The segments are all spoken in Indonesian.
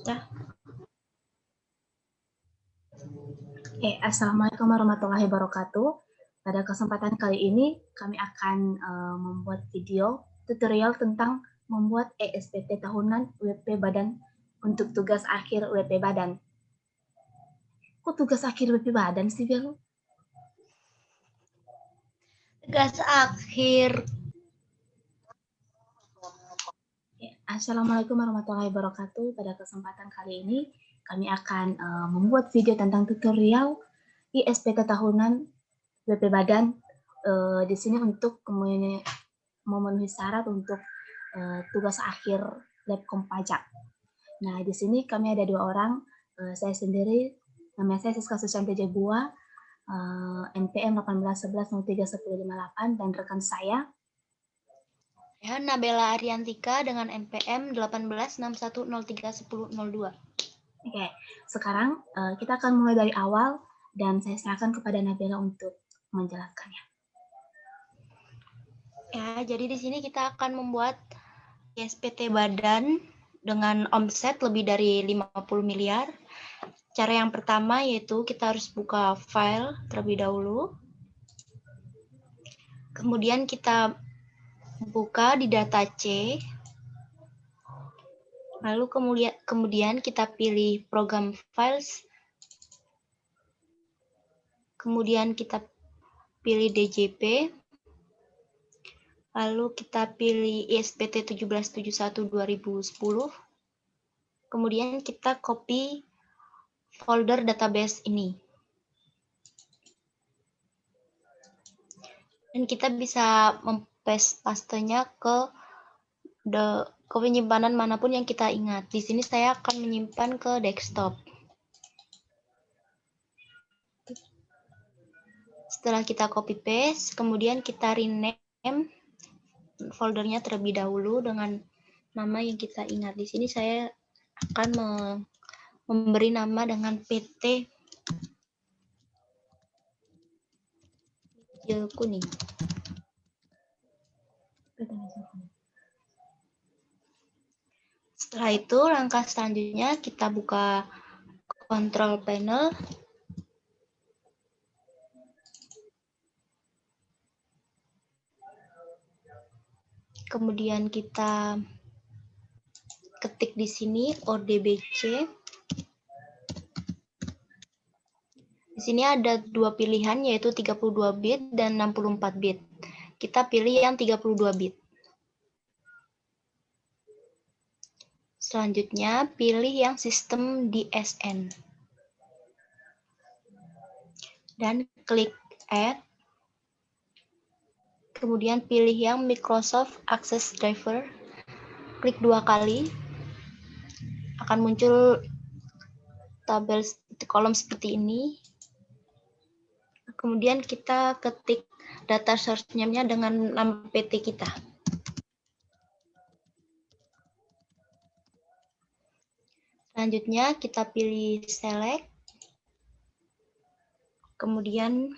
Ya. Assalamualaikum warahmatullahi wabarakatuh. Pada kesempatan kali ini kami akan membuat video tutorial tentang membuat ESPT tahunan WP Badan untuk tugas akhir WP Badan. Kok tugas akhir WP Badan sih, Bel? Tugas akhir. Assalamualaikum warahmatullahi wabarakatuh. Pada kesempatan kali ini kami akan membuat video tentang tutorial ISPT tahunan WP Badan. Di sini untuk memenuhi syarat untuk tugas akhir Labkom pajak. Nah, di sini kami ada 2 orang, saya sendiri, namanya saya Siska Susanti Jebua, NPM 1811031058, dan rekan saya Nabela Ariantika dengan NPM 1861031002. Oke, sekarang kita akan mulai dari awal dan saya serahkan kepada Nabela untuk menjelaskannya. Ya, jadi di sini kita akan membuat ISPT Badan dengan omset lebih dari 50 miliar. Cara yang pertama yaitu kita harus buka file terlebih dahulu. Kemudian kita buka di data C. Lalu kemudian kita pilih program files. Kemudian kita pilih DJP. Lalu kita pilih ISPT 1771-2010. Kemudian kita copy folder database ini. Dan kita bisa mempastenya ke penyimpanan manapun yang kita ingat. Di sini saya akan menyimpan ke desktop. Setelah kita copy paste, kemudian kita rename foldernya terlebih dahulu dengan nama yang kita ingat. Di sini saya akan memberi nama dengan PT Mijil Kuning. Setelah itu, langkah selanjutnya kita buka control panel. Kemudian kita ketik di sini ODBC. Di sini ada 2 pilihan, yaitu 32 bit dan 64 bit. Kita pilih yang 32 bit. Selanjutnya, pilih yang sistem DSN. Dan klik Add. Kemudian pilih yang Microsoft Access Driver. Klik 2 kali. Akan muncul tabel kolom seperti ini. Kemudian kita ketik data source name-nya dengan nama PT kita. Selanjutnya kita pilih select. Kemudian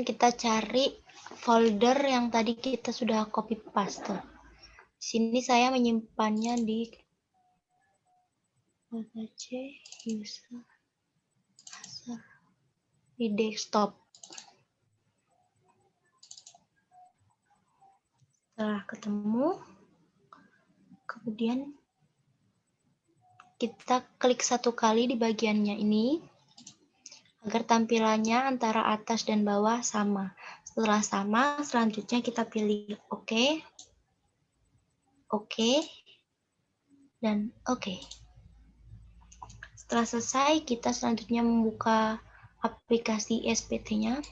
kita cari folder yang tadi kita sudah copy paste. Di sini saya menyimpannya di di desktop. Setelah ketemu, kemudian kita klik 1 kali di bagiannya ini agar tampilannya antara atas dan bawah sama. Setelah sama, selanjutnya kita pilih OK, OK, dan OK. Setelah selesai, kita selanjutnya membuka aplikasi ISPT-nya.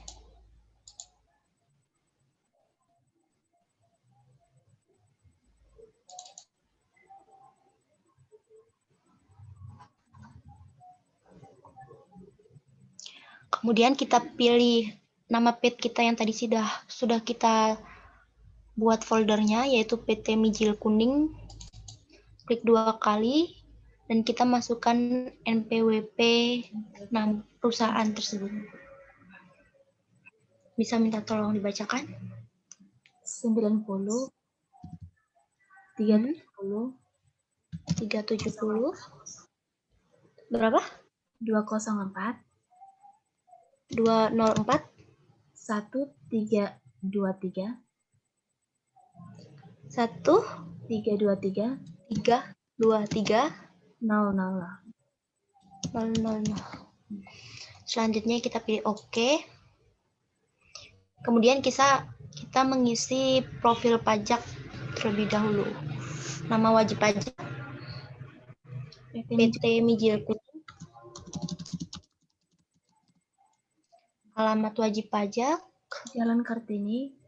Kemudian kita pilih nama PT kita yang tadi sudah kita buat foldernya, yaitu PT Mijil Kuning. Klik 2 kali dan kita masukkan NPWP perusahaan tersebut. Bisa minta tolong dibacakan? 90 370 370 berapa? 204 204 1323 1323 000. 000. Selanjutnya kita pilih OK. Kemudian kita mengisi profil pajak terlebih dahulu. Nama wajib pajak PT Mijil Kuning. Alamat wajib pajak Jalan Kartini.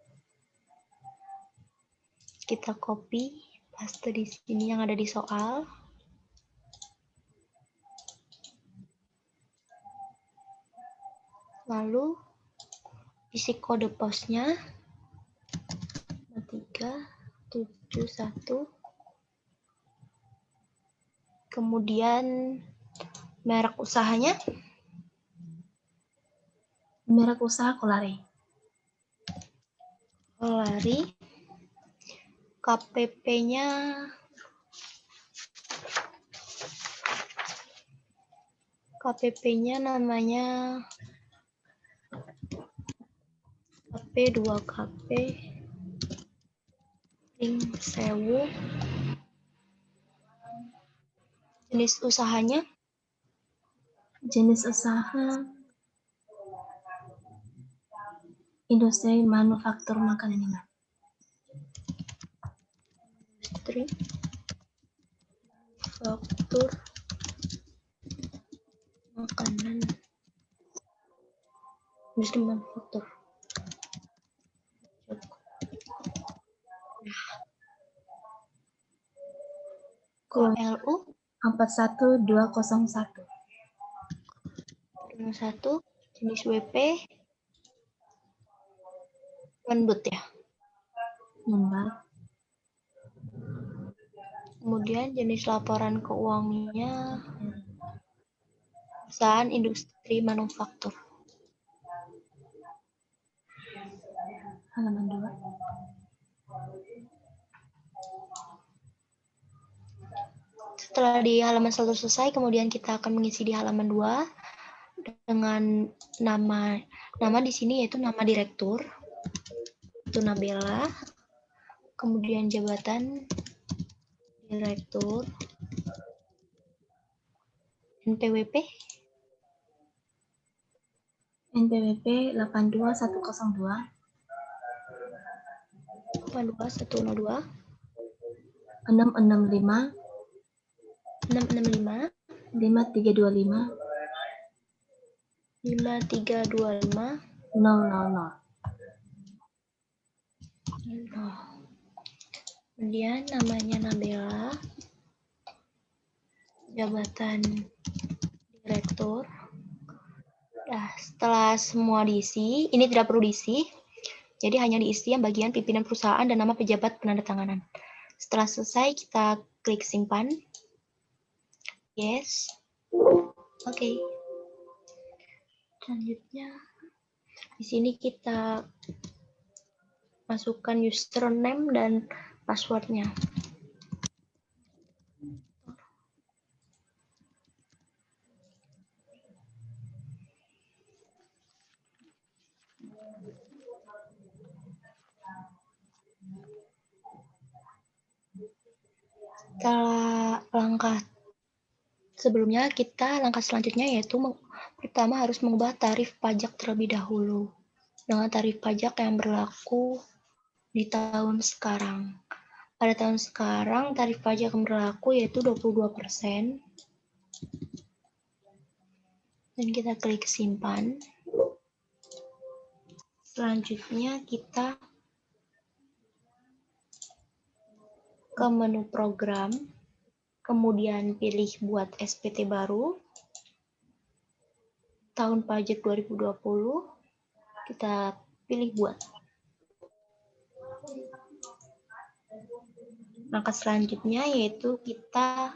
kita copy, paste di sini yang ada di soal. Lalu isi kode posnya 371. Kemudian merek usahanya Merek usaha Kolari. Kolari. KPP-nya namanya KP2KP Ring Sewu. Jenis usahanya industri manufaktur makanan minuman. industri manufaktur makanan. Industri manufaktur. KLU 41201. 1 jenis WP Wanbut ya. Nomor. Kemudian jenis laporan keuangannya perusahaan industri manufaktur. Halaman 2. Setelah di halaman 1 selesai, kemudian kita akan mengisi di halaman 2 dengan nama di sini yaitu nama direktur, itu Nabela. Kemudian jabatan direktur, NPWP 82102. 82102 665 665 5325 5325 000. Kemudian namanya Nabela, jabatan direktur. Nah, setelah semua diisi, ini tidak perlu diisi, jadi hanya diisi yang bagian pimpinan perusahaan dan nama pejabat penandatanganan. Setelah selesai, kita klik simpan. Yes. Oke. Selanjutnya, di sini kita masukkan username dan passwordnya. Setelah langkah sebelumnya, langkah selanjutnya yaitu pertama harus mengubah tarif pajak terlebih dahulu dengan tarif pajak yang berlaku di tahun sekarang. Pada tahun sekarang, tarif pajak yang berlaku yaitu 22%. Dan kita klik simpan. Selanjutnya kita ke menu program, kemudian pilih buat SPT baru, tahun pajak 2020, kita pilih buat. Langkah selanjutnya yaitu kita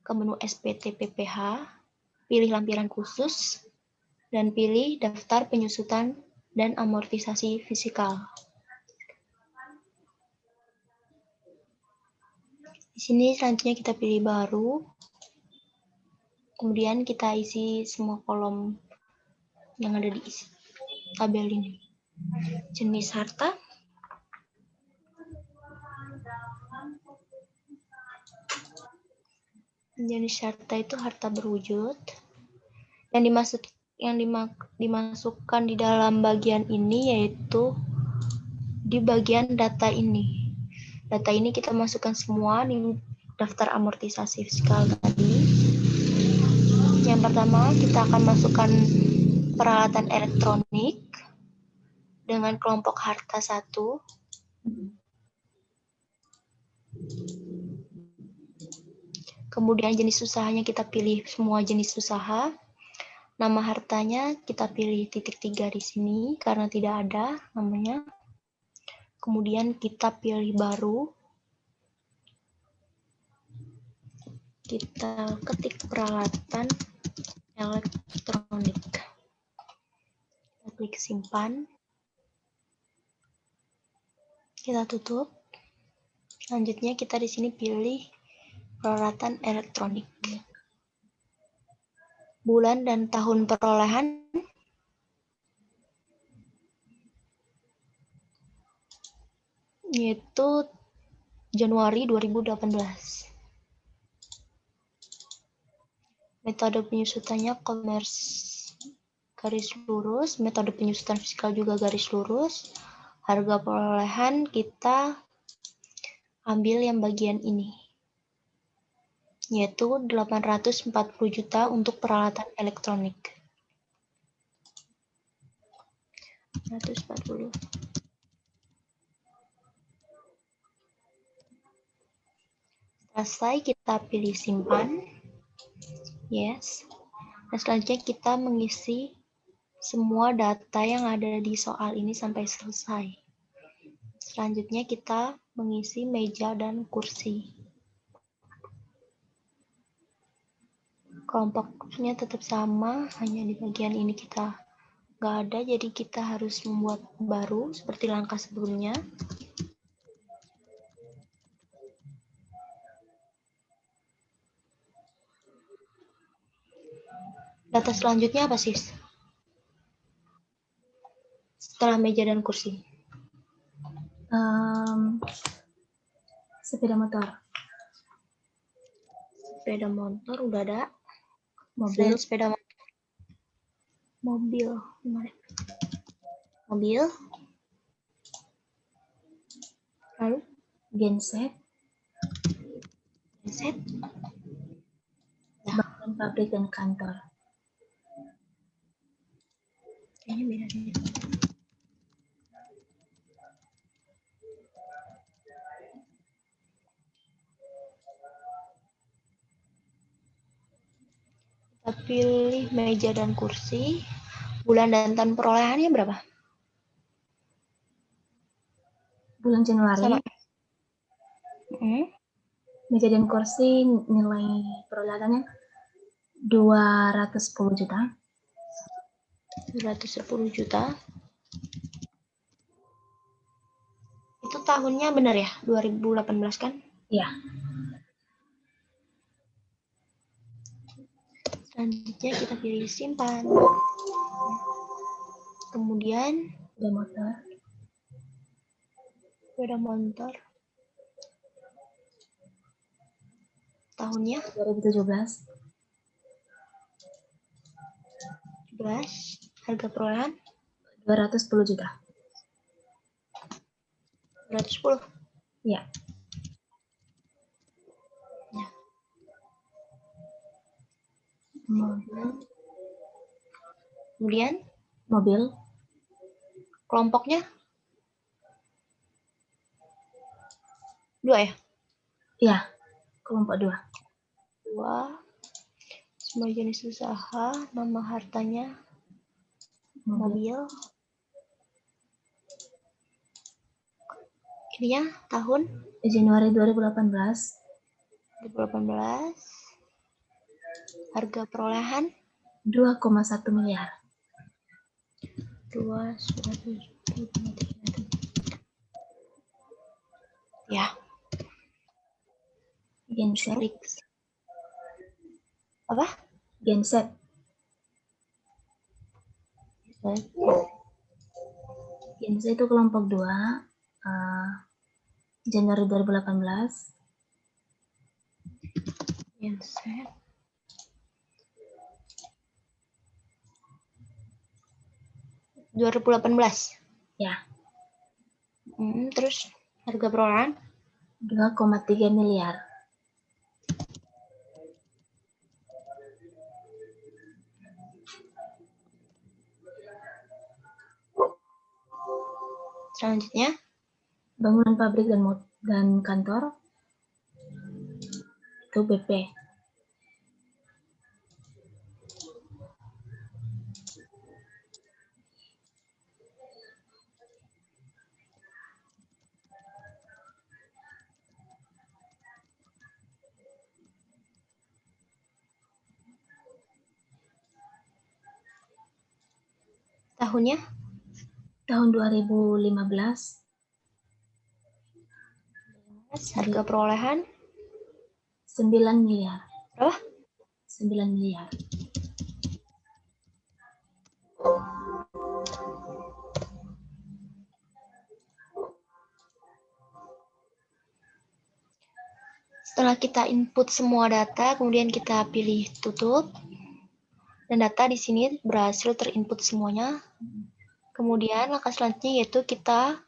ke menu SPT PPH, pilih lampiran khusus, dan pilih daftar penyusutan dan amortisasi fisikal. Di sini selanjutnya kita pilih baru. Kemudian kita isi semua kolom yang ada di tabel ini. Jenis harta. Jenis harta itu harta berwujud. Yang dimasukkan di dalam bagian ini yaitu di bagian data ini. Data ini kita masukkan semua di daftar amortisasi fiskal tadi. Yang pertama kita akan masukkan peralatan elektronik dengan kelompok harta 1. Kemudian jenis usahanya kita pilih semua jenis usaha. Nama hartanya kita pilih titik 3 di sini karena tidak ada namanya. Kemudian kita pilih baru. Kita ketik peralatan elektronik. Kita klik simpan. Kita tutup. Selanjutnya kita di sini pilih peralatan elektronik. Bulan dan tahun perolehan yaitu Januari 2018. Metode penyusutannya komers garis lurus, metode penyusutan fiskal juga garis lurus. Harga perolehan kita ambil yang bagian ini, yaitu 840 juta untuk peralatan elektronik. 140. Selesai, kita pilih simpan. Yes. Nah, selanjutnya kita mengisi semua data yang ada di soal ini sampai selesai. Selanjutnya kita mengisi meja dan kursi. Kelompoknya tetap sama, hanya di bagian ini kita nggak ada, jadi kita harus membuat baru seperti langkah sebelumnya. Data selanjutnya apa, Sis? Setelah meja dan kursi. Sepeda motor. Sepeda motor udah ada. Mobil. Selain sepeda motor. Mobil. Mobil. Lalu? Genset. Genset. Bangunan pabrik dan kantor. Kayaknya beda deh. Kita pilih meja dan kursi. Bulan dan tahun perolehannya berapa? Bulan Januari. Sama. Meja dan kursi nilai perolehannya 210 juta. 210 juta. Itu tahunnya benar ya? 2018 kan? Iya. Selanjutnya kita pilih simpan. Kemudian sepeda motor. Tahunnya 2017. 17. Harga perolehan 210 juta. 210. Iya. Kemudian mobil. Kelompoknya 2 ya? Iya, kelompok 2. 2. Semua jenis usaha, nama hartanya mobil. Ininya tahun Januari 2018. 2018. Harga perolehan 2,1 miliar. 2,1 ya. Genset. Klik. Apa? Genset. Genset itu kelompok 2, Januari 2018. Genset. Ya. Terus harga perorangan 2,3 miliar. selanjutnya Bangunan pabrik dan kantor itu BP. tahunnya Tahun 2015. harga perolehan 9 miliar. berapa? 9 miliar. Setelah kita input semua data, kemudian kita pilih tutup, dan data di sini berhasil terinput semuanya. Kemudian langkah selanjutnya yaitu kita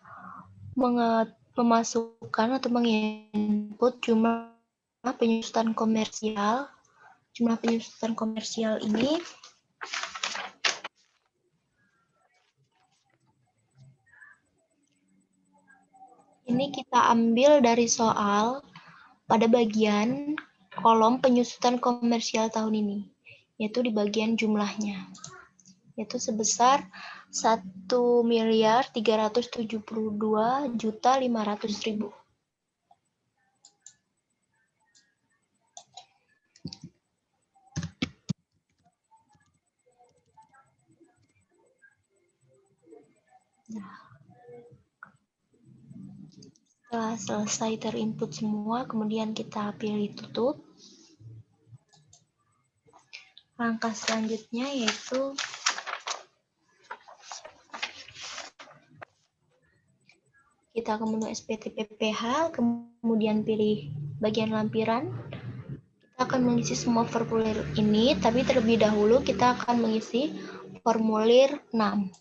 memasukkan atau menginput jumlah penyusutan komersial. Jumlah penyusutan komersial ini kita ambil dari soal pada bagian kolom penyusutan komersial tahun ini, yaitu di bagian jumlahnya, yaitu sebesar 1.372.500.000. Setelah selesai terinput semua, kemudian kita pilih tutup. Langkah selanjutnya yaitu kita ke menu SPT PPH, kemudian pilih bagian lampiran. Kita akan mengisi semua formulir ini, tapi terlebih dahulu kita akan mengisi formulir 6.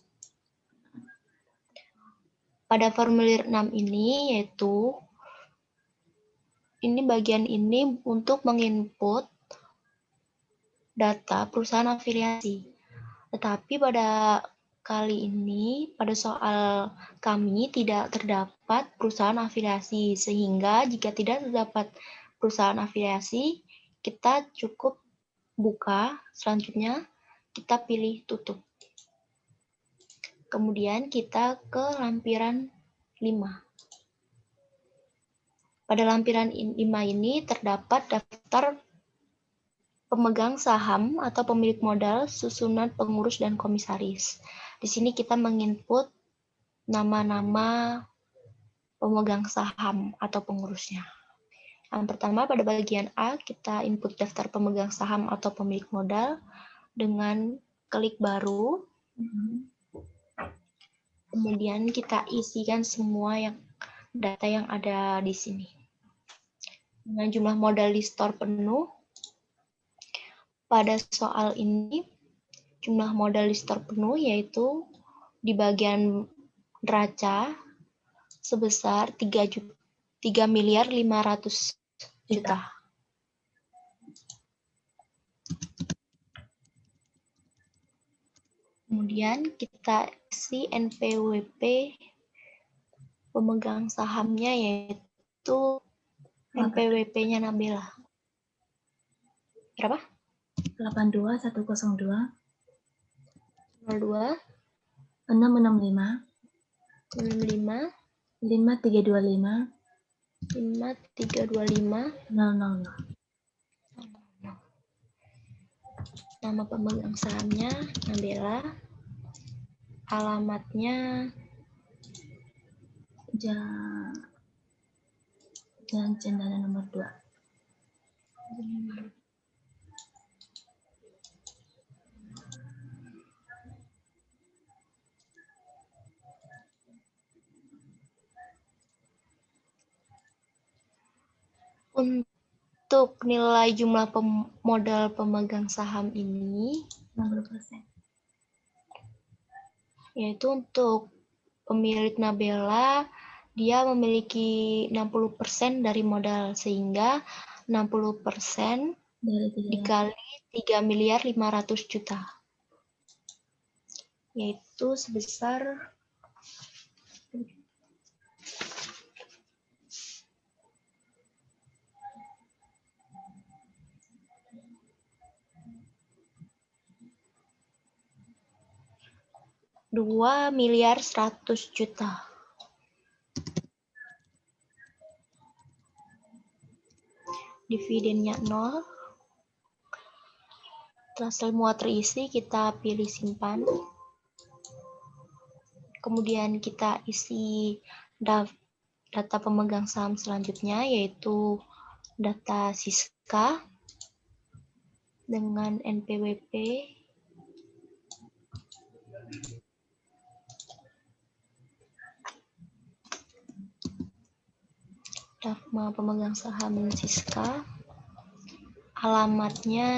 Pada formulir 6 ini yaitu bagian ini untuk menginput data perusahaan afiliasi. Tetapi pada kali ini, pada soal kami tidak terdapat perusahaan afiliasi, sehingga jika tidak terdapat perusahaan afiliasi, kita cukup buka, selanjutnya kita pilih tutup. Kemudian kita ke lampiran 5. Pada lampiran 5 ini terdapat daftar pemegang saham atau pemilik modal, susunan pengurus dan komisaris. Di sini kita menginput nama-nama pemegang saham atau pengurusnya. Yang pertama pada bagian A kita input daftar pemegang saham atau pemilik modal dengan klik baru. Kemudian kita isikan semua data yang ada di sini. Dengan jumlah modal di store penuh. Pada soal ini, jumlah modal di store penuh yaitu di bagian neraca sebesar 3.500.000.000. Kemudian kita isi NPWP pemegang sahamnya yaitu NPWP-nya Nabila. Berapa? 82102 02 665 65 5325 5325 000. Nama pemegang sahamnya Nabila, alamatnya Jalan Cendana nomor 2. Untuk nilai jumlah modal pemegang saham ini 60%. yaitu untuk pemilik Nabela, dia memiliki 60% dari modal, sehingga 60% dikali 3 miliar 500 juta, yaitu sebesar 2 miliar 100 juta. Dividennya 0. Setelah semua terisi, kita pilih simpan. Kemudian kita isi data pemegang saham selanjutnya, yaitu data Siska dengan NPWP. Nama pemegang saham Siska, alamatnya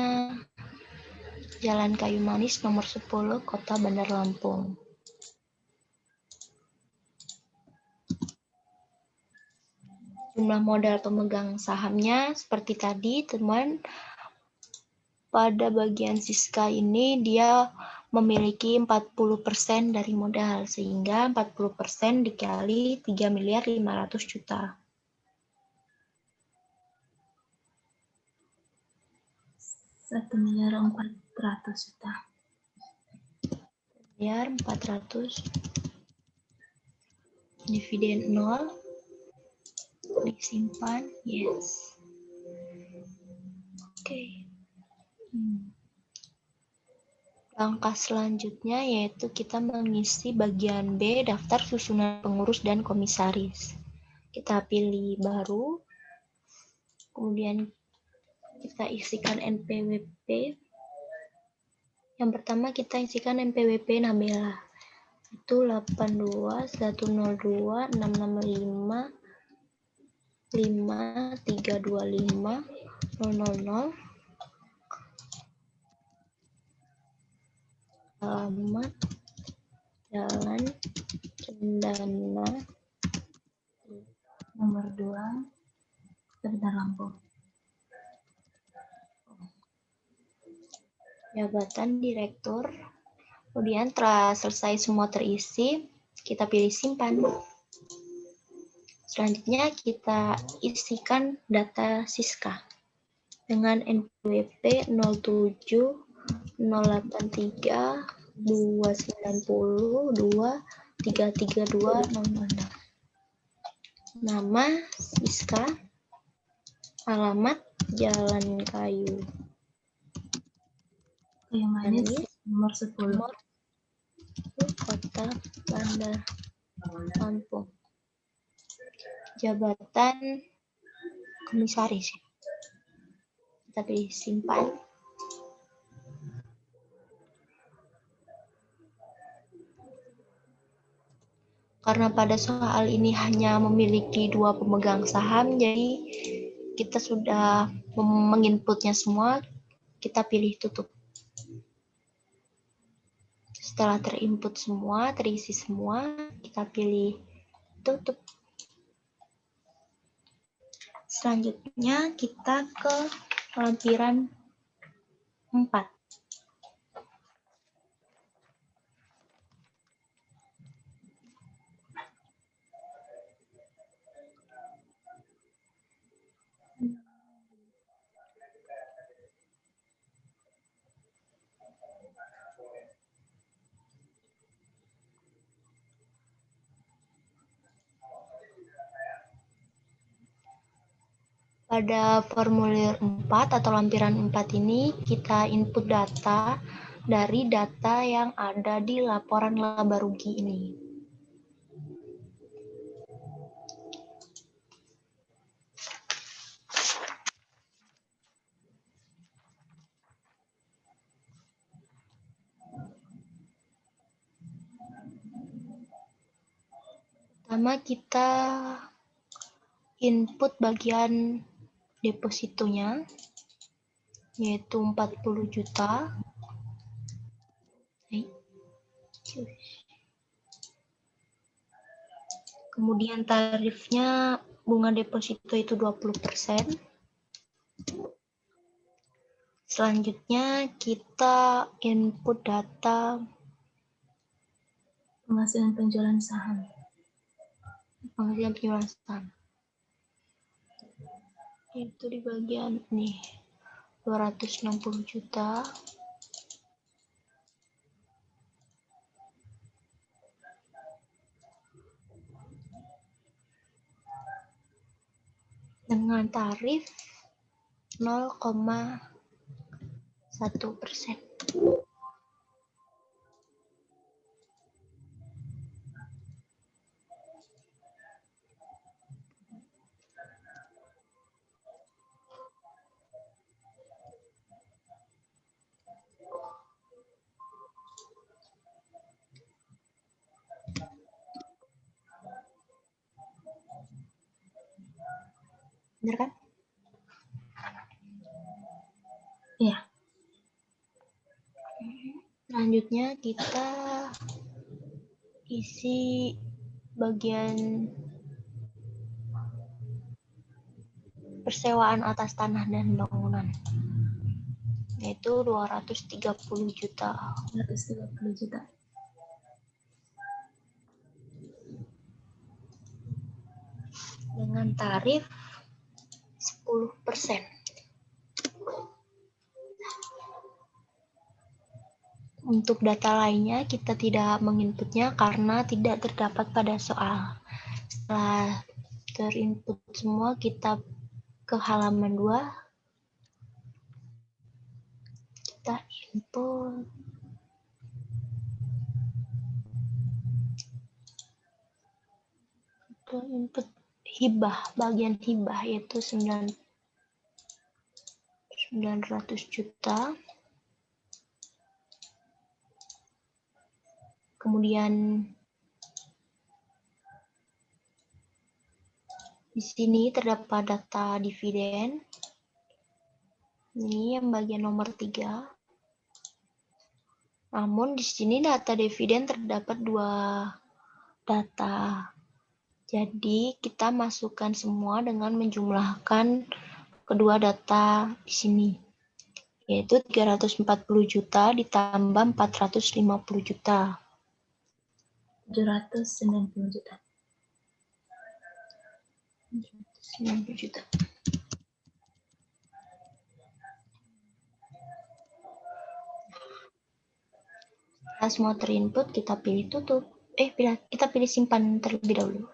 Jalan Kayu Manis nomor 10, Kota Bandar Lampung. Jumlah modal pemegang sahamnya seperti tadi, teman. Pada bagian Siska ini dia memiliki 40% dari modal, sehingga 40% dikali 3 miliar 500 juta. 1 miliar 400 juta. Miliar 400. Dividen 0. Klik simpan. Yes. Oke. Langkah selanjutnya yaitu kita mengisi bagian B, daftar susunan pengurus dan komisaris. Kita pilih baru. Kemudian kita isikan NPWP. Yang pertama kita isikan NPWP Nabela. Itu 82.102.655.5325.000. Alamat Jalan Cendana Nomor 2, Bandar Lampung. Jabatan Direktur. Kemudian setelah selesai semua terisi, kita pilih simpan. Selanjutnya kita isikan data Siska dengan NPWP 07.083.290.2.332.000. Nama Siska, alamat Jalan Kayu Manis, nomor 10. Kota Bandar Lampung. Jabatan komisaris. Kita pilih simpan. Karena pada soal ini hanya memiliki 2 pemegang saham, jadi kita sudah menginputnya semua, kita pilih tutup. Setelah terinput semua, terisi semua, kita pilih tutup. Selanjutnya kita ke lampiran 4. Pada formulir 4 atau lampiran 4 ini, kita input data dari data yang ada di laporan laba rugi ini. Pertama kita input bagian depositonya, yaitu 40 juta. Kemudian tarifnya bunga deposito itu 20%. Selanjutnya kita input data Penghasilan penjualan saham. penghasilan penjualan saham. Itu di bagian nih 260 juta. Dengan tarif 0,1%. Benar kan? Iya. Selanjutnya kita isi bagian persewaan atas tanah dan bangunan, yaitu 230 juta. 230 juta. Dengan tarif 10%. Untuk data lainnya kita tidak menginputnya karena tidak terdapat pada soal. Setelah terinput semua, kita ke halaman 2. Kita input hibah, bagian hibah yaitu 900 juta. Kemudian di sini terdapat data dividen. Ini yang bagian nomor 3. Namun di sini data dividen terdapat 2 data. Jadi kita masukkan semua dengan menjumlahkan kedua data di sini, yaitu 340 juta ditambah 450 juta. 790 juta. 90 juta. Setelah semua terinput, kita pilih tutup. Kita pilih simpan terlebih dahulu.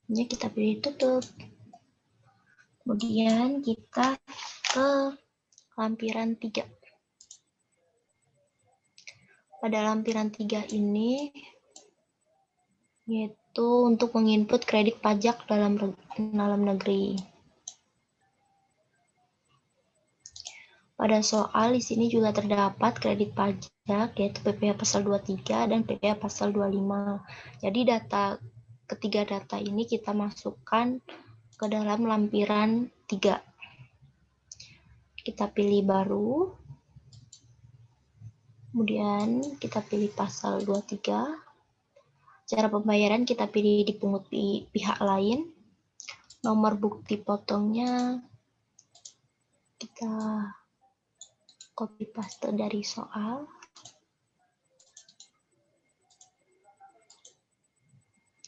Ini kita pilih tutup. Kemudian kita ke lampiran 3. Pada lampiran 3 ini yaitu untuk menginput kredit pajak dalam negeri. Pada soal di sini juga terdapat kredit pajak yaitu PPh pasal 23 dan PPh pasal 25. Jadi ketiga data ini kita masukkan ke dalam lampiran 3. Kita pilih baru. Kemudian kita pilih pasal 23. Cara pembayaran kita pilih dipungut pihak lain. Nomor bukti potongnya kita copy paste dari soal.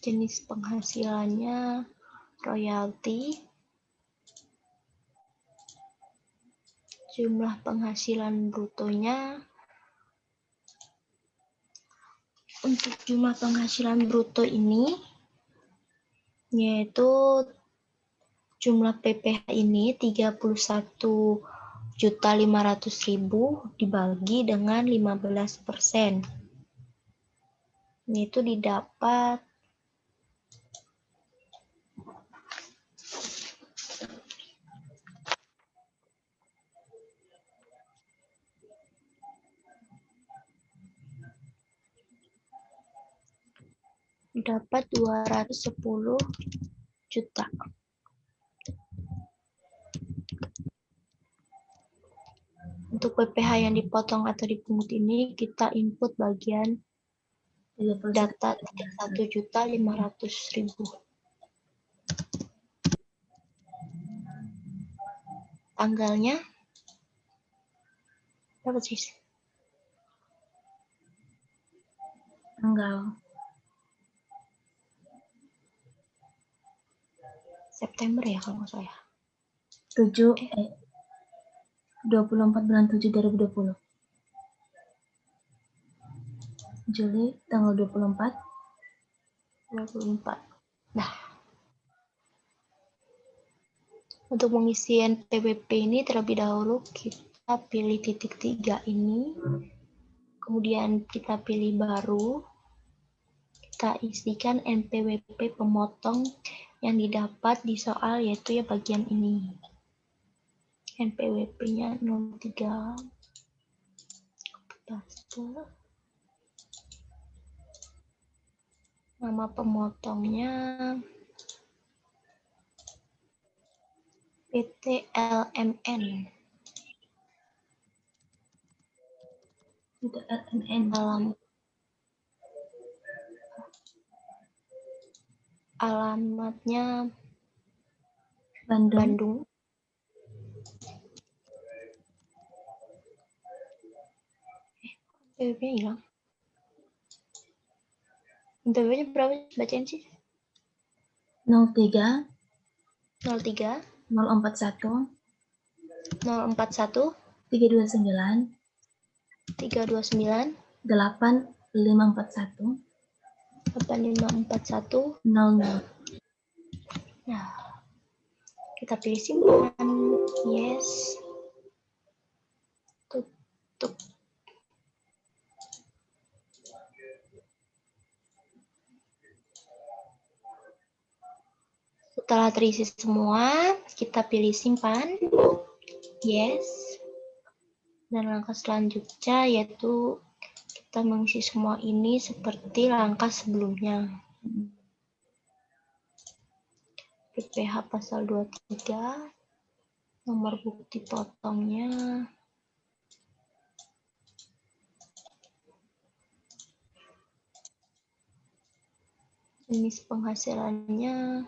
Jenis penghasilannya royalti. Jumlah penghasilan brutonya. Untuk jumlah penghasilan bruto ini yaitu jumlah PPh ini 31.500.000 dibagi dengan 15%. Itu didapat dapat 210 juta. Untuk PPh yang dipotong atau dipungut ini kita input bagian 31 data 31.500.000. Tanggalnya berapa sih? tanggal September ya kalau nggak salah ya. 24 bulan 7 2020. Juli tanggal 24. 24. Nah, untuk mengisi NPWP ini terlebih dahulu kita pilih titik 3 ini. Kemudian kita pilih baru. Kita isikan NPWP pemotong yang didapat di soal, yaitu ya bagian ini. NPWP-nya 03. Nama pemotongnya PT LMN. Itu LMN. Alamatnya Bandung. Bandung. NPWP-nya hilang. NPWP-nya berapa bacain sih? 03 03 041 041 329 329 8541 8541. 00. Nah, kita pilih simpan. Yes. Tutup. Setelah terisi semua, kita pilih simpan. Yes. Dan langkah selanjutnya yaitu kita mengisi semua ini seperti langkah sebelumnya. PPh pasal 23, nomor bukti potongnya, jenis penghasilannya,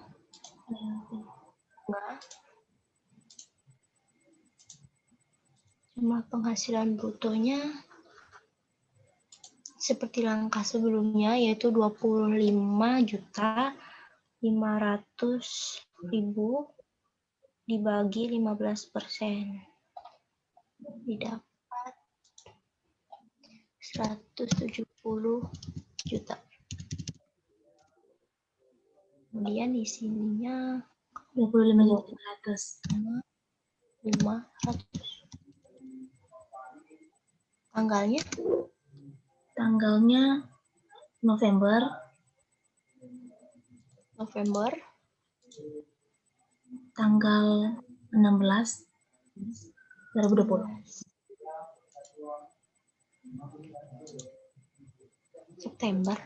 jumlah penghasilan brutonya seperti langkah sebelumnya, yaitu 25.500.000 dibagi 15%. Didapat 170 juta. Kemudian di sininya 25.500. 500. Tanggalnya November. Tanggal 16 2020. September.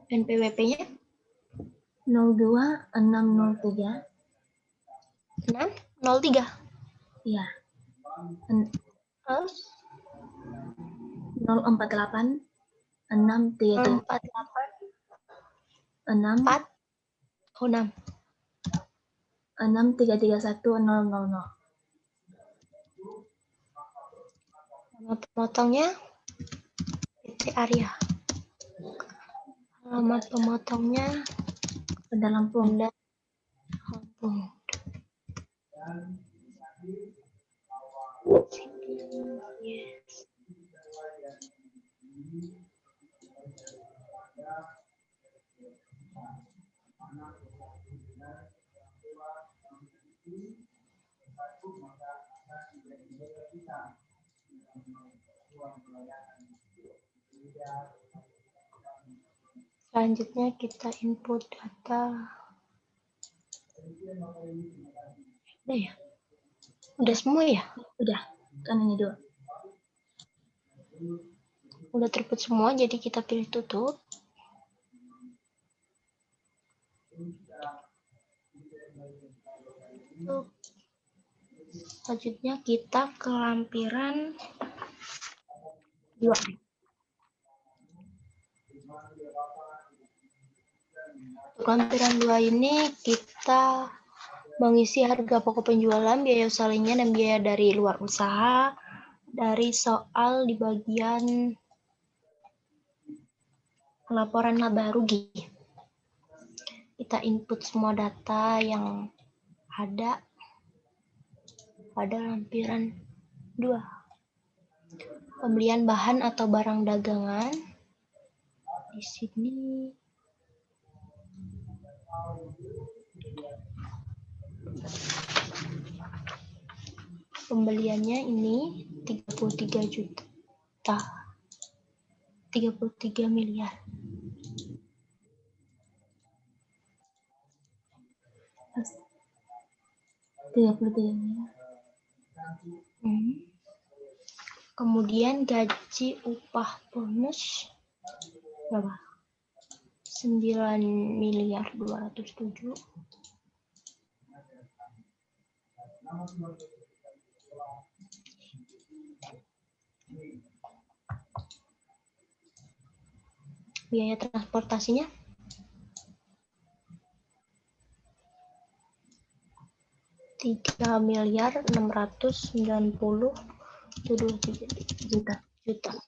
NPWP-nya 02603. 603. Iya. Terus 048 633 48 6 4 6 6331000. Nama pemotongnya PT Arya. Alamat pemotongnya Bandar Lampung. Lampung. Yes. Selanjutnya kita input data Udah ya? Udah semua ya? Udah, kan ini 2. Udah terput semua, jadi kita pilih tutup. Selanjutnya kita ke lampiran 2. Untuk lampiran 2 ini kita mengisi harga pokok penjualan, biaya usaha lainnya, dan biaya dari luar usaha dari soal di bagian laporan laba rugi. Kita input semua data yang ada pada lampiran 2. Pembelian bahan atau barang dagangan. Di sini pembeliannya ini 33 juta. 33 miliar. Pas 33 miliar. Kemudian gaji upah bonus berapa? 9.207.000.000. Biaya transportasinya 3.690.000.000.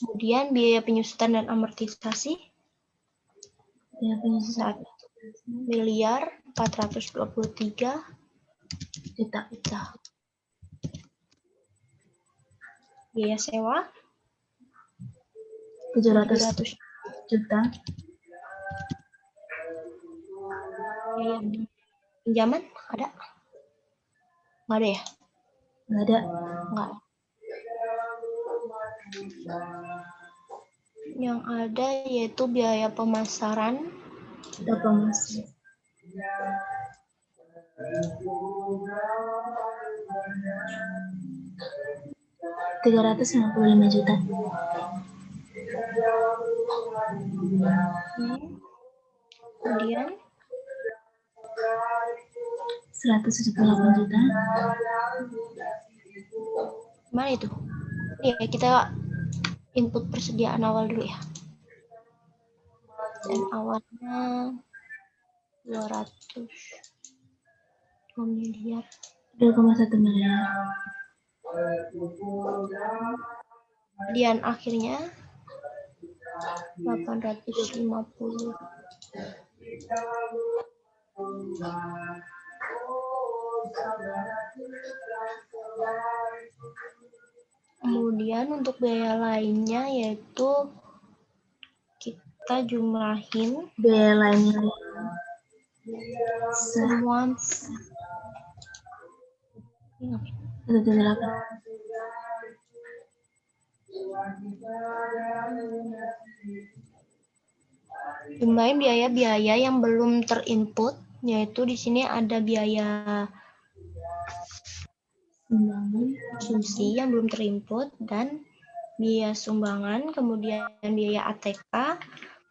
Kemudian biaya penyusutan dan amortisasi Biaya penyusutan 1.423.000.000. Biaya sewa 700 juta. Biaya pinjaman ada? Nggak ada ya? Nggak ada. Nggak. Yang ada yaitu biaya pemasaran. Ada pemasaran. 355 juta. Kemudian 178 juta. Mana itu? Ya, kita input persediaan awal dulu ya. Dan awalnya 200 miliar. 2,1 miliar. Kemudian akhirnya 850. Kemudian untuk biaya lainnya yaitu kita jumlahin biaya lainnya semua jumlahin biaya-biaya yang belum terinput, yaitu di sini ada biaya konsumsi yang belum terinput dan biaya sumbangan, kemudian biaya ATK,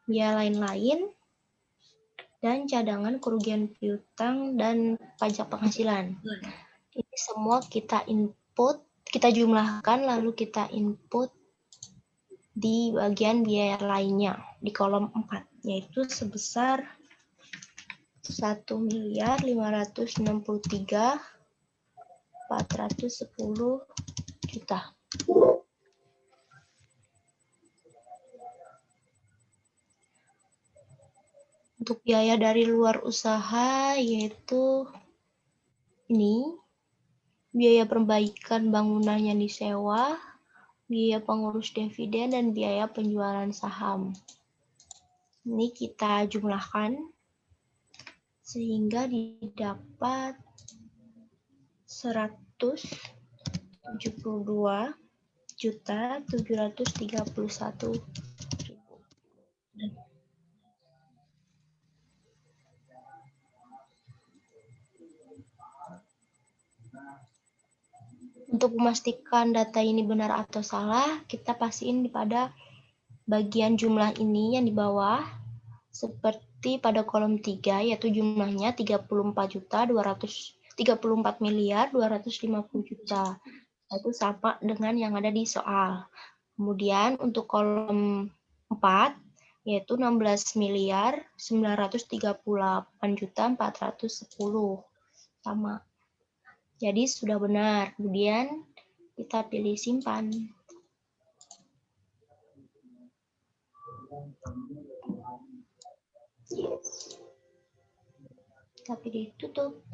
biaya lain-lain, dan cadangan kerugian piutang dan pajak penghasilan. Ini semua kita input, kita jumlahkan, lalu kita input di bagian biaya lainnya di kolom 4, yaitu sebesar 1.563.410.000.000. Untuk biaya dari luar usaha yaitu ini, biaya perbaikan bangunan yang disewa, biaya pengurus dividen, dan biaya penjualan saham. Ini kita jumlahkan sehingga didapat 172.731.000. Untuk memastikan data ini benar atau salah, kita pastiin pada bagian jumlah ini yang di bawah, seperti pada kolom 3, yaitu jumlahnya 34 miliar 250 juta. Itu sama dengan yang ada di soal. Kemudian untuk kolom 4, yaitu 16 miliar 938 juta 410. Sama. Jadi sudah benar. Kemudian kita pilih simpan. Yes. Kita pilih tutup.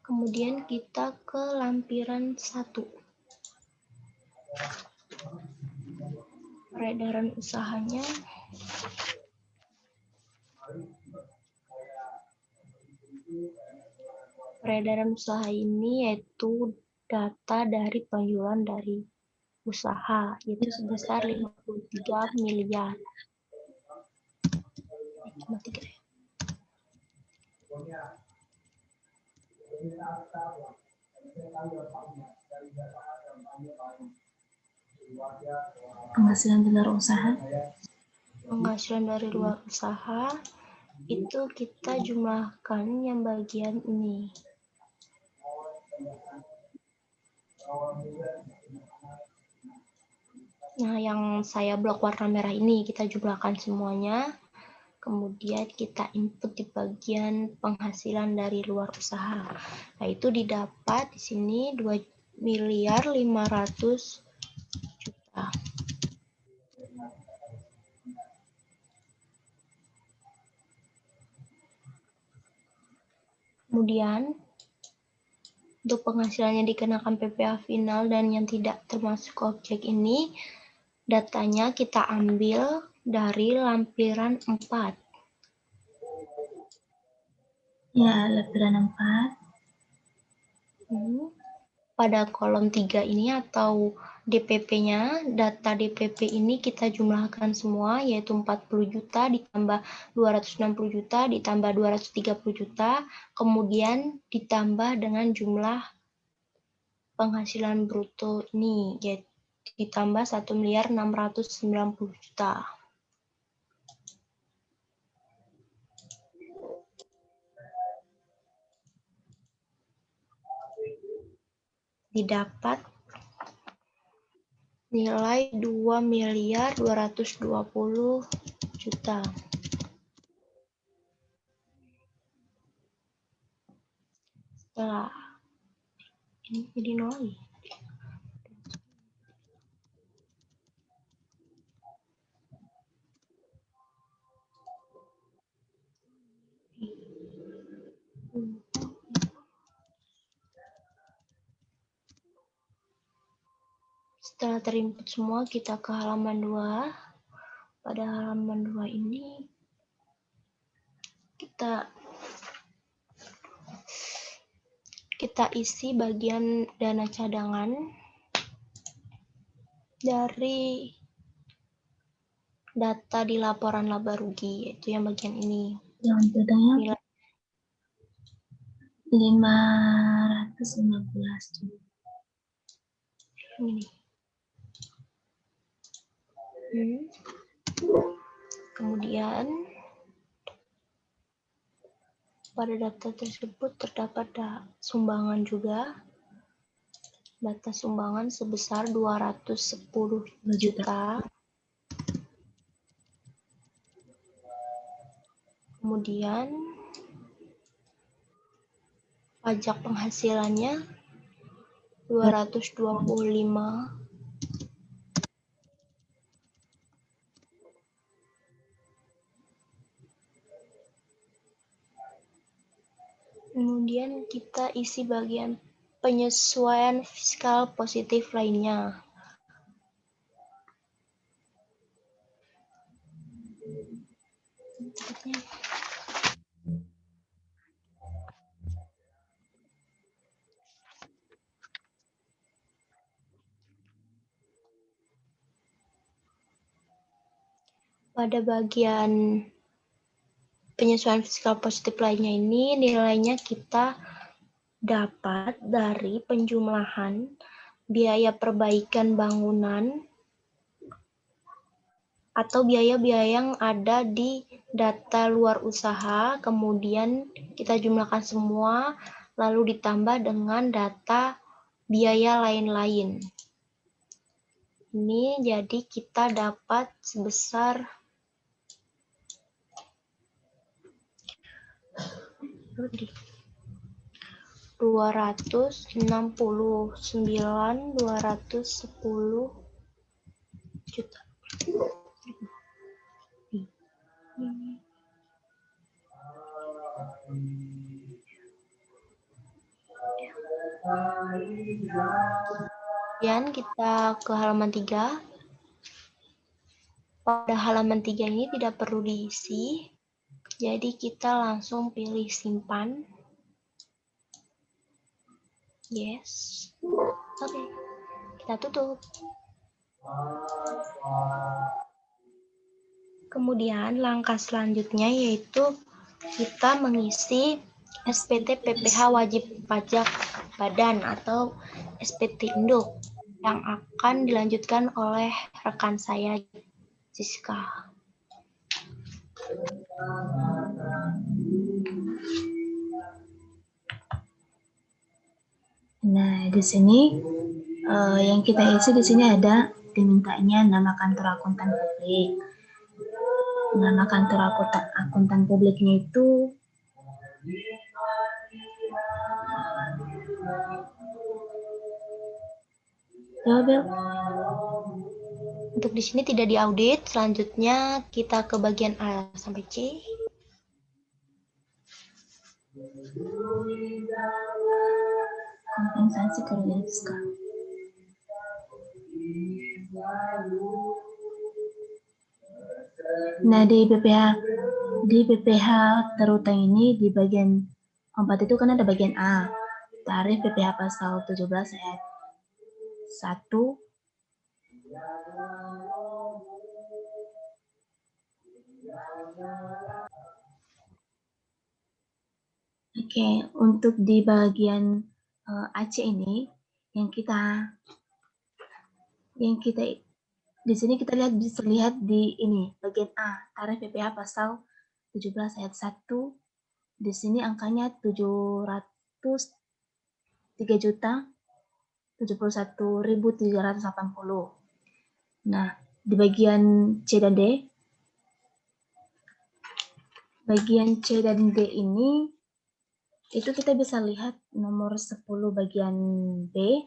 Kemudian kita ke lampiran 1. Peredaran usahanya. Peredaran usaha ini yaitu data dari penjualan dari usaha, yaitu sebesar 53 miliar. Cuma 3 ya. Penghasilan di luar usaha. Penghasilan dari luar usaha itu kita jumlahkan yang bagian ini. Nah, yang saya blok warna merah ini kita jumlahkan semuanya. Kemudian kita input di bagian penghasilan dari luar usaha. Nah, itu didapat di sini 2 miliar 500 juta. Kemudian untuk penghasilannya dikenakan PPh final dan yang tidak termasuk objek ini, datanya kita ambil dari lampiran 4. Ya, lampiran 4. Pada kolom 3 ini atau DPP-nya, data DPP ini kita jumlahkan semua, yaitu 40 juta ditambah 260 juta ditambah 230 juta, kemudian ditambah dengan jumlah penghasilan bruto ini, yaitu ditambah 1 miliar 690 juta. Didapat nilai 2 miliar 220 juta. Setelah ini jadi nol lagi. Setelah terinput semua, kita ke halaman 2. Pada halaman 2 ini kita isi bagian dana cadangan dari data di laporan laba rugi, yaitu yang bagian ini. Yang bedanya 515 juta. Ini. Kemudian pada data tersebut terdapat sumbangan juga. Data sumbangan sebesar 210 juta. Kemudian pajak penghasilannya 225. Kemudian kita isi bagian penyesuaian fiskal positif lainnya. Pada bagian penyesuaian fiskal positif lainnya ini, nilainya kita dapat dari penjumlahan biaya perbaikan bangunan atau biaya-biaya yang ada di data luar usaha, kemudian kita jumlahkan semua, lalu ditambah dengan data biaya lain-lain. Ini jadi kita dapat sebesar 269.210 juta. Kemudian kita ke halaman 3. Pada halaman 3 ini tidak perlu diisi, jadi kita langsung pilih simpan. Yes. Oke, kita tutup. Kemudian langkah selanjutnya yaitu kita mengisi SPT PPh wajib pajak badan atau SPT induk yang akan dilanjutkan oleh rekan saya, Siska. Nah, di sini yang kita isi di sini ada dimintanya nama kantor akuntan publik. Nama kantor akuntan publiknya itu Bel. Untuk di sini tidak diaudit. Selanjutnya kita ke bagian A sampai C. Kompensasi kerugian fiskal. Nah, di PPh terutang ini di bagian 4 itu kan ada bagian A. Tarif PPh pasal 17 ayat 1 Oke, untuk di bagian AC ini yang kita di sini kita bisa lihat di ini bagian A, tarif PPh pasal 17 ayat 1. Di sini angkanya 703.71.380. Nah, di bagian C dan D, ini itu kita bisa lihat nomor 10 bagian B,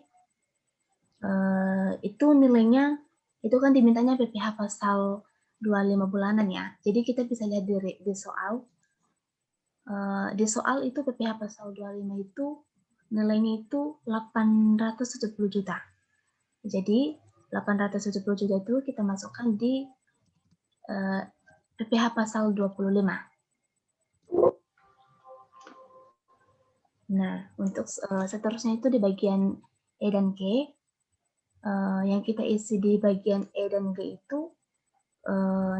itu nilainya itu kan dimintanya PPh pasal 25 bulanan ya. Jadi kita bisa lihat di soal. Di soal itu PPh pasal 25 itu nilainya itu 870 juta. Jadi 870 juta itu kita masukkan di PPh pasal 25. Nah, untuk seterusnya itu di bagian E dan G, yang kita isi di bagian E dan G itu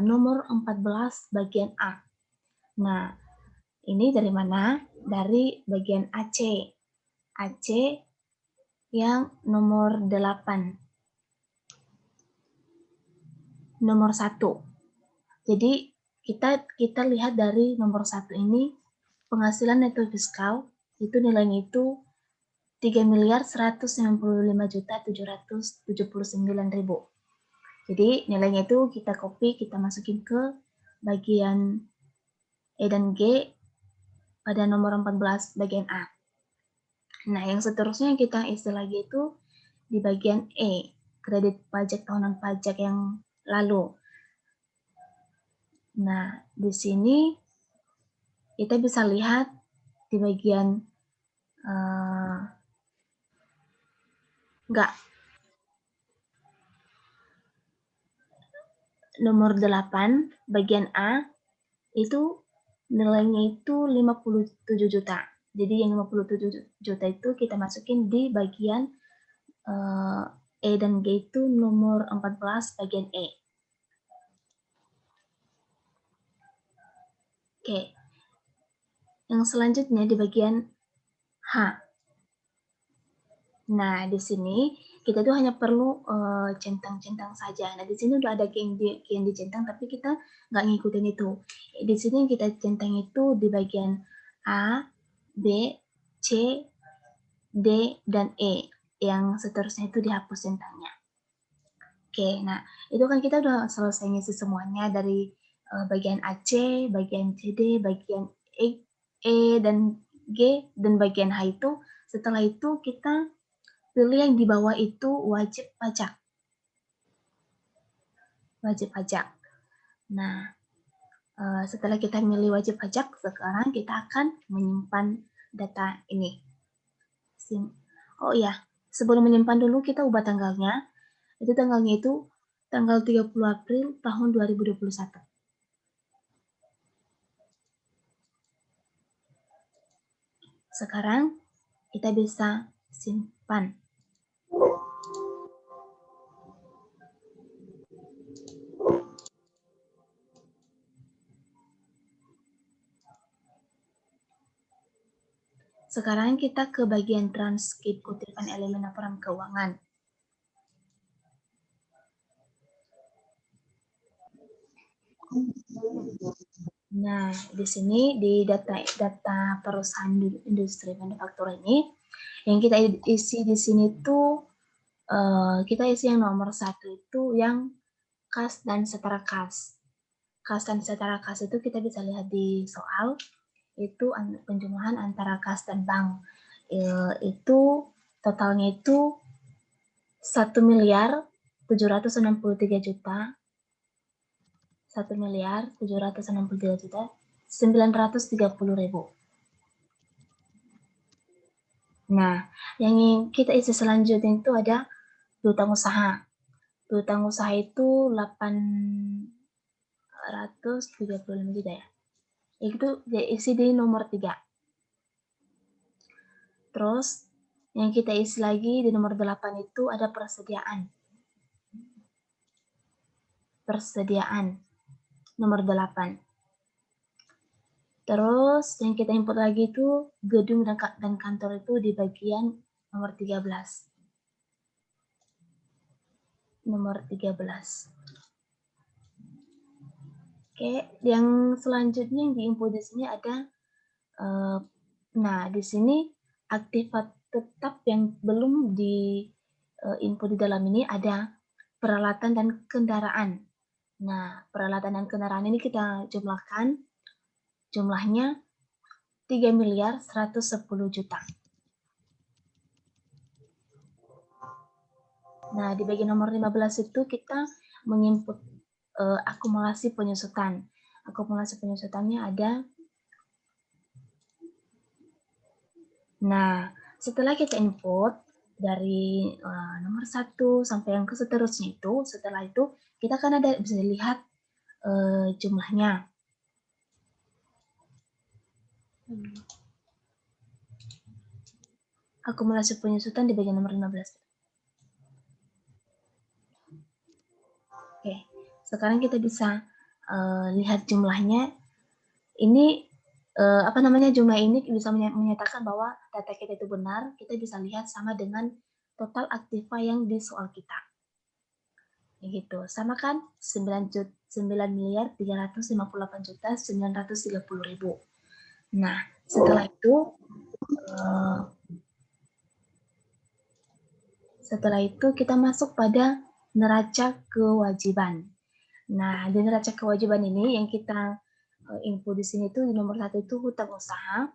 nomor 14 bagian A. Nah, ini dari mana? Dari bagian AC. AC yang nomor 8. Nomor 1. Jadi kita lihat dari nomor 1 ini penghasilan neto fiskal itu nilainya itu 3.195.779.000. Jadi nilainya itu kita copy, kita masukin ke bagian E dan G pada nomor 14 bagian A. Nah, yang seterusnya yang kita isi lagi itu di bagian E, kredit pajak tahunan pajak yang lalu. Nah, di sini kita bisa lihat di bagian nomor 8 bagian A itu nilainya itu 57 juta. Jadi yang 57 juta itu kita masukin di bagian E dan G itu nomor 14 bagian E. Oke. Yang selanjutnya di bagian H. Nah, di sini kita tuh hanya perlu centang-centang saja. Nah, di sini udah ada yang dicentang, tapi kita nggak ngikutin itu. Di sini yang kita centang itu di bagian A, B, C, D, dan E. Yang seterusnya itu dihapus centangnya. Oke, nah itu kan kita udah selesai ngisi semuanya dari bagian AC, bagian CD, bagian E dan G, dan bagian H itu. Setelah itu kita pilih yang di bawah itu wajib pajak. Wajib pajak. Nah, setelah kita milih wajib pajak, sekarang kita akan menyimpan data ini. Oh iya, sebelum menyimpan dulu kita ubah tanggalnya. Tanggalnya itu tanggal 30 April tahun 2021. Sekarang kita bisa simpan. Sekarang kita ke bagian transkrip kutipan elemen laporan keuangan. Nah, di sini di data perusahaan industri manufaktur ini, yang kita isi di sini tuh kita isi yang nomor 1 itu yang kas dan setara kas. Kas dan setara kas itu kita bisa lihat di soal, itu penjumlahan antara kas dan bank. Itu totalnya itu 1.763.000.000, 1.763.930.000. Nah, yang kita isi selanjutnya itu ada piutang usaha. Piutang usaha itu 835 juta ya. Itu isi di nomor 3. Terus yang kita isi lagi di nomor 8 itu ada persediaan. Persediaan nomor 8. Terus yang kita input lagi itu gedung dan kantor itu di bagian nomor 13. Nomor 13. Oke, yang selanjutnya yang diinput di sini ada nah, di sini aktifat tetap yang belum di input di dalam ini ada peralatan dan kendaraan. Nah, peralatan dan kendaraan ini kita jumlahkan. Jumlahnya 3.110.000.000. Nah, di bagian nomor 15 itu kita menginput akumulasi penyusutan. Akumulasi penyusutannya ada. Nah, setelah kita input dari nomor 1 sampai yang ke seterusnya itu, setelah itu kita kan ada bisa lihat jumlahnya. Akumulasi penyusutan di bagian nomor 15. Oke, sekarang kita bisa lihat jumlahnya. Ini jumlah ini bisa menyatakan bahwa data kita itu benar. Kita bisa lihat sama dengan total aktiva yang di soal kita. Gitu. Sama kan 9.358.930.000. Nah, setelah itu kita masuk pada neraca kewajiban. Nah, di neraca kewajiban ini yang kita info di sini tuh di nomor 1 itu hutang usaha.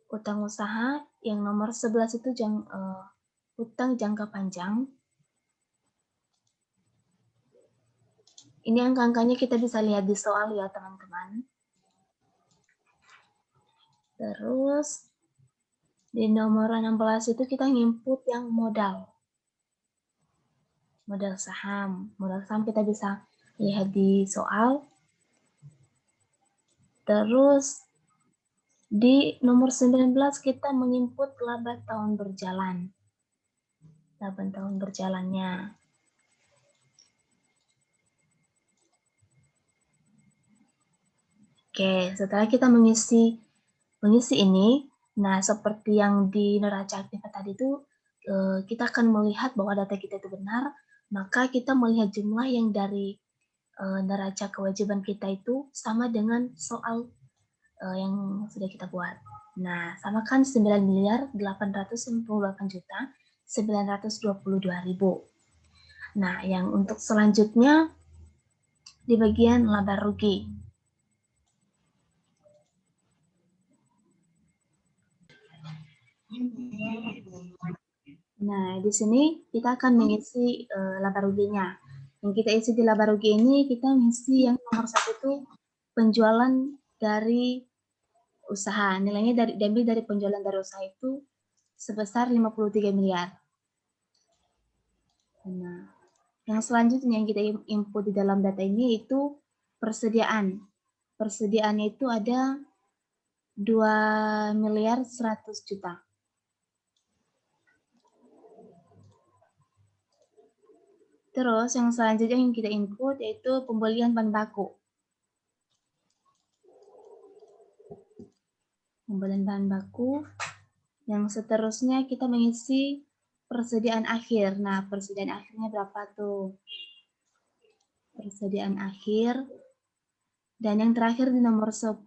Hutang usaha yang nomor 11 itu hutang jangka panjang. Ini angka-angkanya kita bisa lihat di soal ya, teman-teman. Terus di nomor 16 itu kita nginput yang modal. Modal saham. Modal saham kita bisa lihat di soal. Terus di nomor 19 kita menginput laba tahun berjalan. Laba tahun berjalannya. Oke, setelah kita mengisi ini, nah seperti yang di neraca aktiva tadi itu, kita akan melihat bahwa data kita itu benar, maka kita melihat jumlah yang dari neraca kewajiban kita itu sama dengan soal yang sudah kita buat. Nah, sama kan 9.898.922.000. Nah, yang untuk selanjutnya di bagian laba rugi. Nah, di sini kita akan mengisi laba ruginya. Yang kita isi di laba rugi ini, kita mengisi yang nomor 1 itu penjualan dari usaha. Nilainya diambil dari penjualan dari usaha itu sebesar 53 miliar. Nah, yang selanjutnya yang kita input di dalam data ini yaitu persediaan. Persediaannya itu ada 2 miliar 100 juta. Terus yang selanjutnya yang kita input yaitu pembelian bahan baku. Pembelian bahan baku. Yang seterusnya kita mengisi persediaan akhir. Nah, persediaan akhirnya berapa tuh? Persediaan akhir. Dan yang terakhir di nomor 10.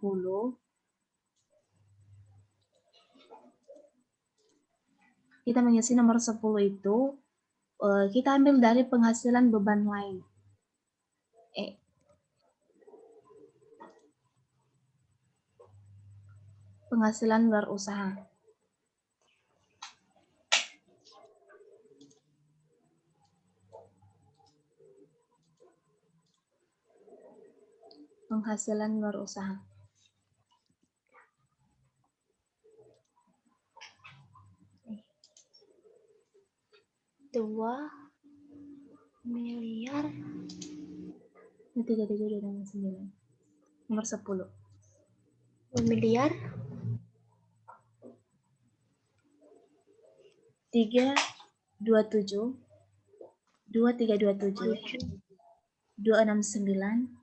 Kita mengisi nomor 10 itu, kita ambil dari penghasilan beban lain. Penghasilan luar usaha. Penghasilan luar usaha. Dua miliar. 3,9. Nomor 10. 2 miliar. 327. 2327. 269.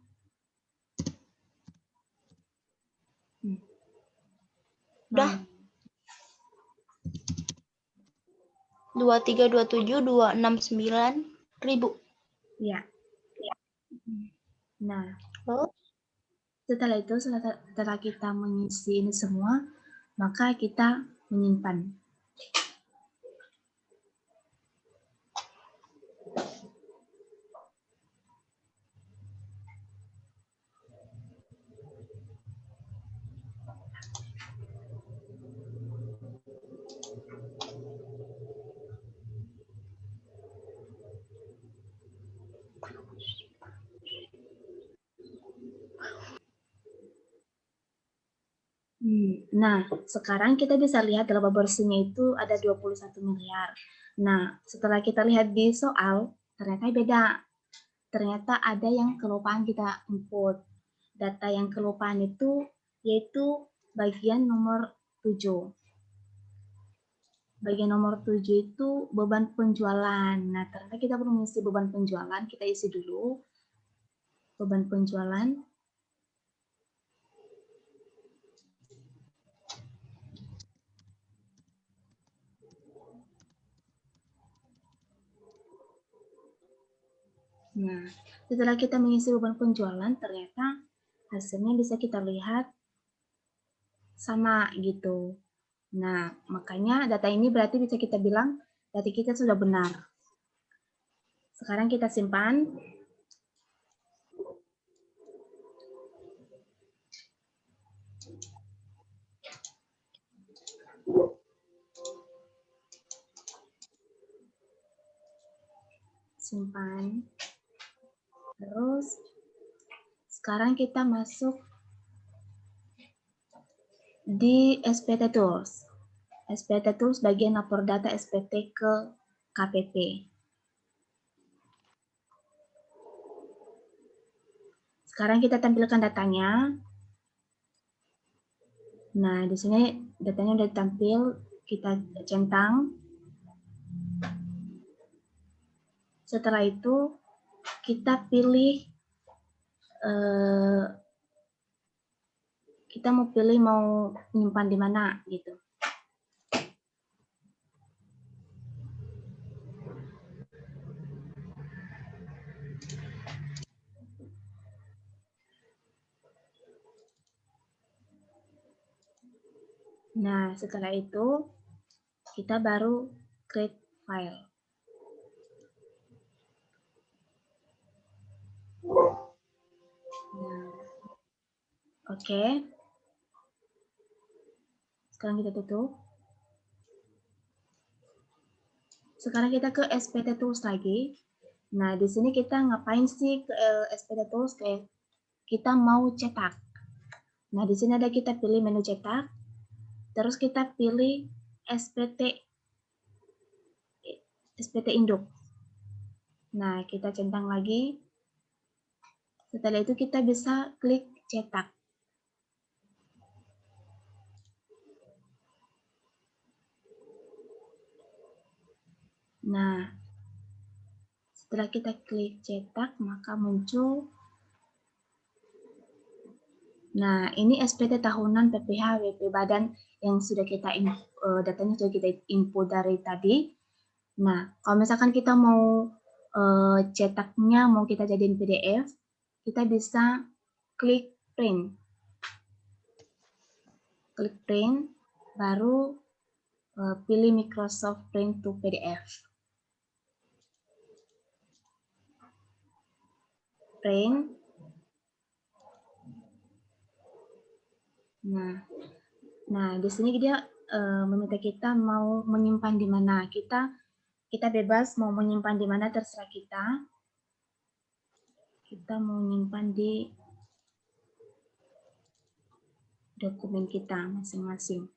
Udah. 2327.269.000. Ya. Nah, Oh. setelah itu, setelah kita mengisi ini semua, maka kita menyimpan. Nah, sekarang kita bisa lihat laba bersihnya itu ada 21 miliar. Nah, setelah kita lihat di soal, ternyata beda. Ternyata ada yang kelupaan kita input. Data yang kelupaan itu yaitu bagian nomor 7. Bagian nomor 7 itu beban penjualan. Nah, ternyata kita perlu mengisi beban penjualan. Kita isi dulu beban penjualan. Nah, setelah kita mengisi beban penjualan, ternyata hasilnya bisa kita lihat sama gitu. Nah, makanya data ini berarti bisa kita bilang data kita sudah benar. Sekarang kita simpan. Simpan. Terus sekarang kita masuk di SPT Tools. SPT Tools bagian lapor data SPT ke KPP. Sekarang kita tampilkan datanya. Nah, di sini datanya udah tampil, kita centang. Setelah itu kita pilih kita mau pilih mau menyimpan di mana gitu. Nah, setelah itu kita baru create file. Nah, oke. Sekarang kita tutup. Sekarang kita ke SPT Tools lagi. Nah, di sini kita ngapain sih ke SPT Tools? Kayak kita mau cetak. Nah, di sini ada kita pilih menu cetak. Terus kita pilih SPT induk. Nah, kita centang lagi. Setelah itu kita bisa klik cetak. Nah, setelah kita klik cetak, maka muncul. Nah, ini SPT tahunan PPH WP Badan yang sudah kita datanya sudah kita info dari tadi. Nah, kalau misalkan kita mau cetaknya mau kita jadiin PDF, kita bisa klik print. Klik print, baru pilih Microsoft Print to PDF. Print. Nah, di sini dia meminta kita mau menyimpan di mana. Kita bebas mau menyimpan di mana, terserah kita. Kita mau menyimpan di dokumen kita masing-masing.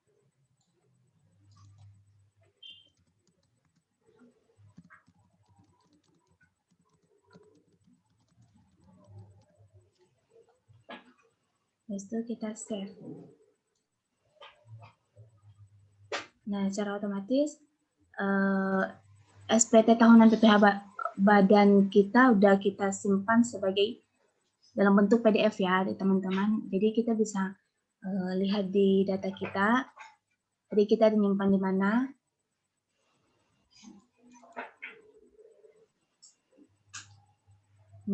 Habis itu kita save. Nah, secara otomatis SPT tahunan PPH Badan kita udah kita simpan sebagai dalam bentuk PDF ya, teman-teman. Jadi kita bisa lihat di data kita. Jadi kita menyimpan di mana.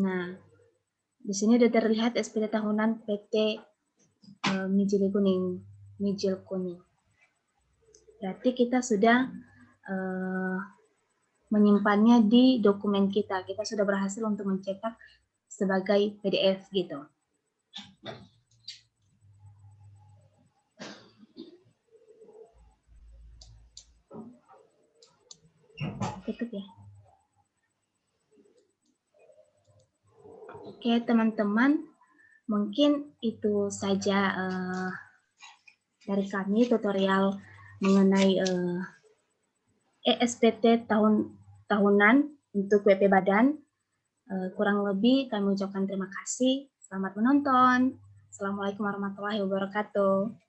Nah, di sini sudah terlihat SPT tahunan PT Mijil Kuning. Berarti kita sudah menyimpannya di dokumen kita. Kita sudah berhasil untuk mencetak sebagai PDF gitu. Tutup ya. Oke teman-teman, mungkin itu saja dari kami tutorial mengenai SPT tahunan untuk WP Badan. Kurang lebih kami ucapkan terima kasih. Selamat menonton. Assalamualaikum warahmatullahi wabarakatuh.